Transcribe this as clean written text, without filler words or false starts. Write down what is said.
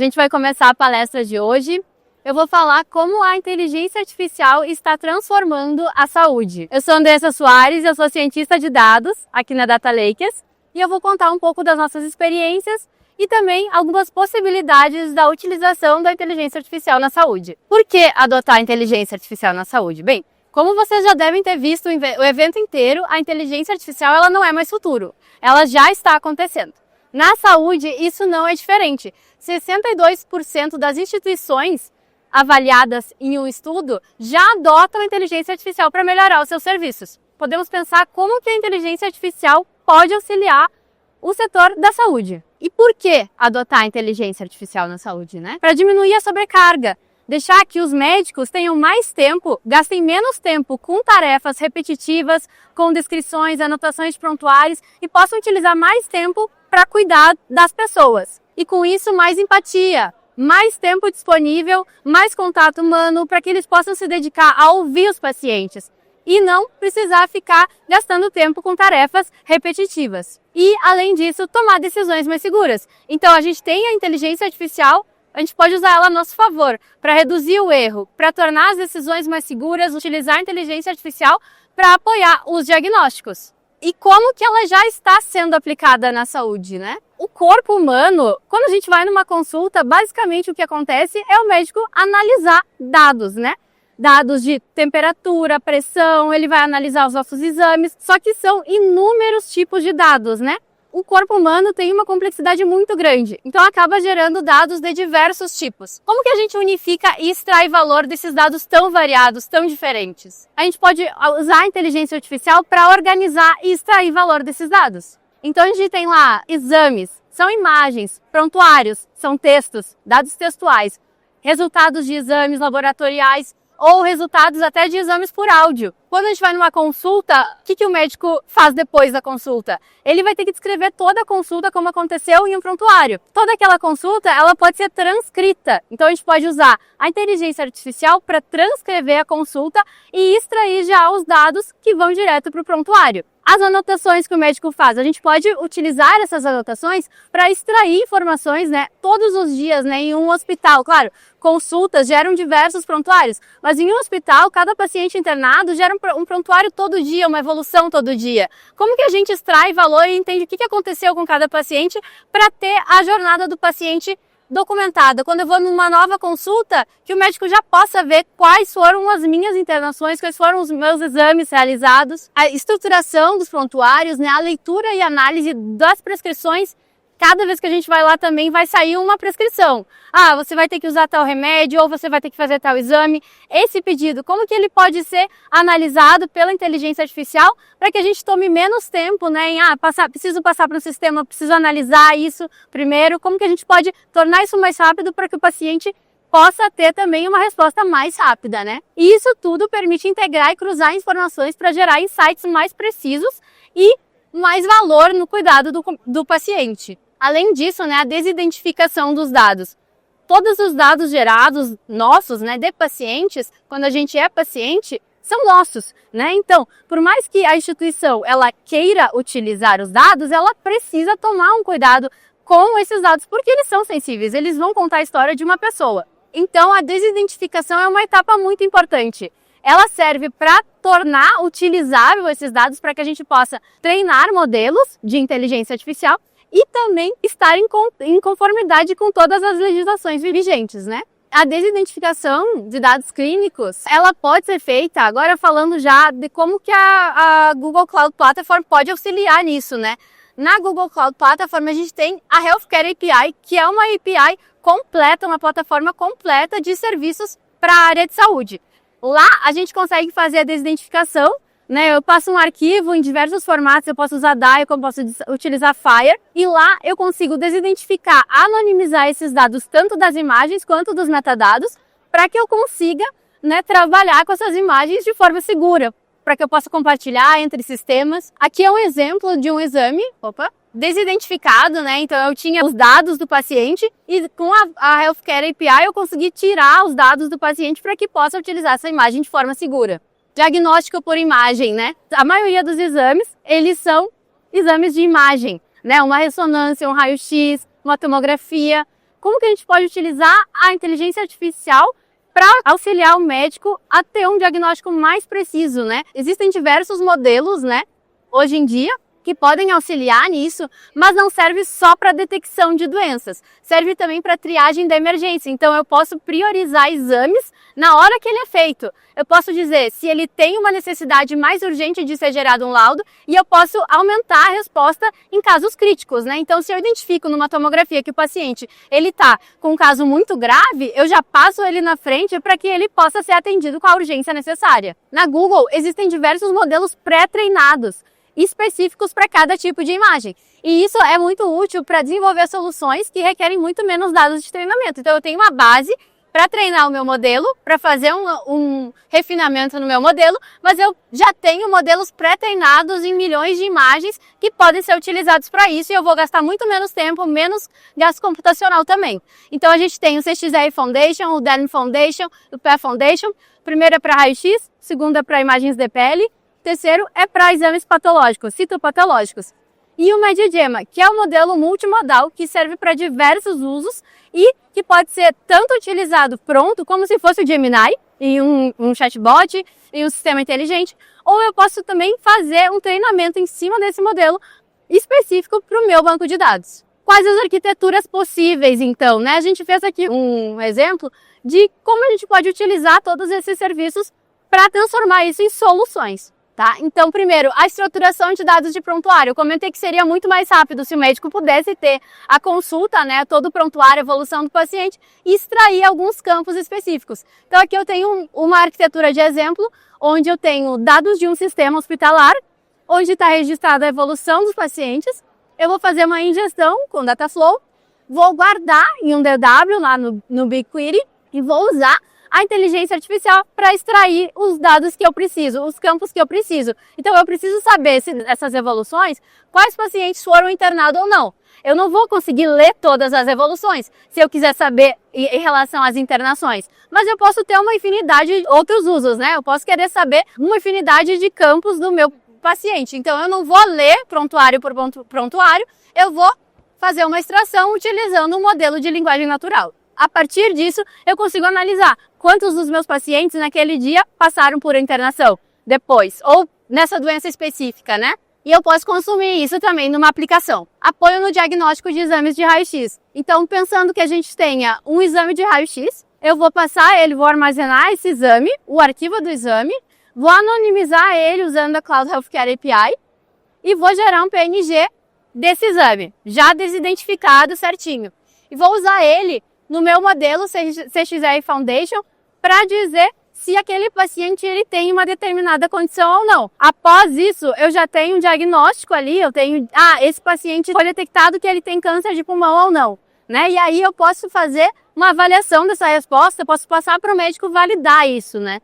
gente vai começar a palestra de hoje. Eu vou falar como a inteligência artificial está transformando a saúde. Eu sou Andressa Soares, eu sou cientista de dados aqui na Data Lakers e eu vou contar um pouco das nossas experiências e também algumas possibilidades da utilização da inteligência artificial na saúde. Por que adotar a inteligência artificial na saúde? Bem, como vocês já devem ter visto o evento inteiro, a inteligência artificial ela não é mais futuro, ela já está acontecendo. Na saúde, isso não é diferente. 62% das instituições avaliadas em um estudo já adotam a inteligência artificial para melhorar os seus serviços. Podemos pensar como que a inteligência artificial pode auxiliar o setor da saúde. E por que adotar a inteligência artificial na saúde, né? Para diminuir a sobrecarga, deixar que os médicos tenham mais tempo, gastem menos tempo com tarefas repetitivas, com descrições, anotações de prontuários e possam utilizar mais tempo para cuidar das pessoas. E com isso, mais empatia, mais tempo disponível, mais contato humano para que eles possam se dedicar a ouvir os pacientes e não precisar ficar gastando tempo com tarefas repetitivas. E, além disso, tomar decisões mais seguras. Então, a gente tem a inteligência artificial, a gente pode usar ela a nosso favor para reduzir o erro, para tornar as decisões mais seguras, utilizar a inteligência artificial para apoiar os diagnósticos. E como que ela já está sendo aplicada na saúde, né? O corpo humano, quando a gente vai numa consulta, basicamente o que acontece é o médico analisar dados, né? Dados de temperatura, pressão, ele vai analisar os nossos exames, só que são inúmeros tipos de dados, né? O corpo humano tem uma complexidade muito grande, então acaba gerando dados de diversos tipos. Como que a gente unifica e extrai valor desses dados tão variados, tão diferentes? A gente pode usar a inteligência artificial para organizar e extrair valor desses dados. Então a gente tem lá exames, são imagens, prontuários, são textos, dados textuais, resultados de exames laboratoriais, ou resultados até de exames por áudio. Quando a gente vai numa consulta, o que o médico faz depois da consulta? Ele vai ter que descrever toda a consulta como aconteceu em um prontuário. Toda aquela consulta, ela pode ser transcrita. Então a gente pode usar a inteligência artificial para transcrever a consulta e extrair já os dados que vão direto para o prontuário. As anotações que o médico faz, a gente pode utilizar essas anotações para extrair informações, né, todos os dias, né, em um hospital. Claro, consultas geram diversos prontuários, mas em um hospital, cada paciente internado gera um prontuário todo dia, uma evolução todo dia. Como que a gente extrai valor e entende o que aconteceu com cada paciente para ter a jornada do paciente documentada? Quando eu vou numa nova consulta, que o médico já possa ver quais foram as minhas internações, quais foram os meus exames realizados, a estruturação dos prontuários, né, a leitura e análise das prescrições. Cada vez que a gente vai lá também vai sair uma prescrição. Ah, você vai ter que usar tal remédio ou você vai ter que fazer tal exame. Esse pedido, como que ele pode ser analisado pela inteligência artificial para que a gente tome menos tempo, né, em preciso passar para o sistema, preciso analisar isso primeiro. Como que a gente pode tornar isso mais rápido para que o paciente possa ter também uma resposta mais rápida, né? E isso tudo permite integrar e cruzar informações para gerar insights mais precisos e mais valor no cuidado do paciente. Além disso, né, a desidentificação dos dados. Todos os dados gerados nossos, né, de pacientes, quando a gente é paciente, são nossos, né? Então, por mais que a instituição ela queira utilizar os dados, ela precisa tomar um cuidado com esses dados, porque eles são sensíveis, eles vão contar a história de uma pessoa. Então, a desidentificação é uma etapa muito importante. Ela serve para tornar utilizável esses dados para que a gente possa treinar modelos de inteligência artificial e também estar em conformidade com todas as legislações vigentes, né? A desidentificação de dados clínicos, ela pode ser feita, agora falando já de como que a Google Cloud Platform pode auxiliar nisso, né? Na Google Cloud Platform a gente tem a Healthcare API, que é uma API completa, uma plataforma completa de serviços para a área de saúde. Lá a gente consegue fazer a desidentificação, né? Eu passo um arquivo em diversos formatos, eu posso usar DAI, eu posso utilizar FHIR, e lá eu consigo desidentificar, anonimizar esses dados, tanto das imagens quanto dos metadados, para que eu consiga, né, trabalhar com essas imagens de forma segura, para que eu possa compartilhar entre sistemas. Aqui é um exemplo de um exame, desidentificado, né? Então eu tinha os dados do paciente e com a Healthcare API eu consegui tirar os dados do paciente para que possa utilizar essa imagem de forma segura. Diagnóstico por imagem, né? A maioria dos exames, eles são exames de imagem, né? Uma ressonância, um raio-x, uma tomografia. como que a gente pode utilizar a inteligência artificial para auxiliar o médico a ter um diagnóstico mais preciso, né? Existem diversos modelos, né, hoje em dia, que podem auxiliar nisso, mas não serve só para detecção de doenças, serve também para triagem da emergência. Então eu posso priorizar exames na hora que ele é feito. Eu posso dizer se ele tem uma necessidade mais urgente de ser gerado um laudo e eu posso aumentar a resposta em casos críticos, né? Então se eu identifico numa tomografia que o paciente ele está com um caso muito grave, eu já passo ele na frente para que ele possa ser atendido com a urgência necessária. Na Google existem diversos modelos pré-treinados específicos para cada tipo de imagem. E isso é muito útil para desenvolver soluções que requerem muito menos dados de treinamento. Então eu tenho uma base para treinar o meu modelo, para fazer um refinamento no meu modelo, mas eu já tenho modelos pré-treinados em milhões de imagens que podem ser utilizados para isso e eu vou gastar muito menos tempo, menos gasto computacional também. Então a gente tem o CXR Foundation, o Derm Foundation, o PE Foundation. O primeiro é para raio-x, o segundo é para imagens de pele, o terceiro é para exames patológicos, citopatológicos. E o MediGemma, que é um modelo multimodal que serve para diversos usos e que pode ser tanto utilizado pronto, como se fosse o Gemini, e um chatbot, e um sistema inteligente, ou eu posso também fazer um treinamento em cima desse modelo específico para o meu banco de dados. Quais as arquiteturas possíveis, então, né? A gente fez aqui um exemplo de como a gente pode utilizar todos esses serviços para transformar isso em soluções. Tá? Então, primeiro, a estruturação de dados de prontuário. Eu comentei que seria muito mais rápido se o médico pudesse ter a consulta, né, todo o prontuário, a evolução do paciente e extrair alguns campos específicos. Então, aqui eu tenho uma arquitetura de exemplo, onde eu tenho dados de um sistema hospitalar, onde está registrada a evolução dos pacientes. Eu vou fazer uma ingestão com Dataflow, vou guardar em um DW lá no BigQuery e vou usar a inteligência artificial para extrair os dados que eu preciso, os campos que eu preciso. Então eu preciso saber se essas evoluções, quais pacientes foram internados ou não. Eu não vou conseguir ler todas as evoluções, se eu quiser saber em relação às internações. Mas eu posso ter uma infinidade de outros usos, né? Eu posso querer saber uma infinidade de campos do meu paciente. Então eu não vou ler prontuário por prontuário, eu vou fazer uma extração utilizando um modelo de linguagem natural. A partir disso, eu consigo analisar quantos dos meus pacientes naquele dia passaram por internação depois, ou nessa doença específica, né? E eu posso consumir isso também numa aplicação. Apoio no diagnóstico de exames de raio-x. Então, pensando que a gente tenha um exame de raio-x, eu vou passar ele, vou armazenar esse exame, o arquivo do exame, vou anonimizar ele usando a Cloud Healthcare API e vou gerar um PNG desse exame, já desidentificado certinho. E vou usar ele no meu modelo CXR Foundation para dizer se aquele paciente ele tem uma determinada condição ou não. Após isso, eu já tenho um diagnóstico ali, eu tenho, esse paciente foi detectado que ele tem câncer de pulmão ou não, né? E aí eu posso fazer uma avaliação dessa resposta, posso passar para o médico validar isso, né?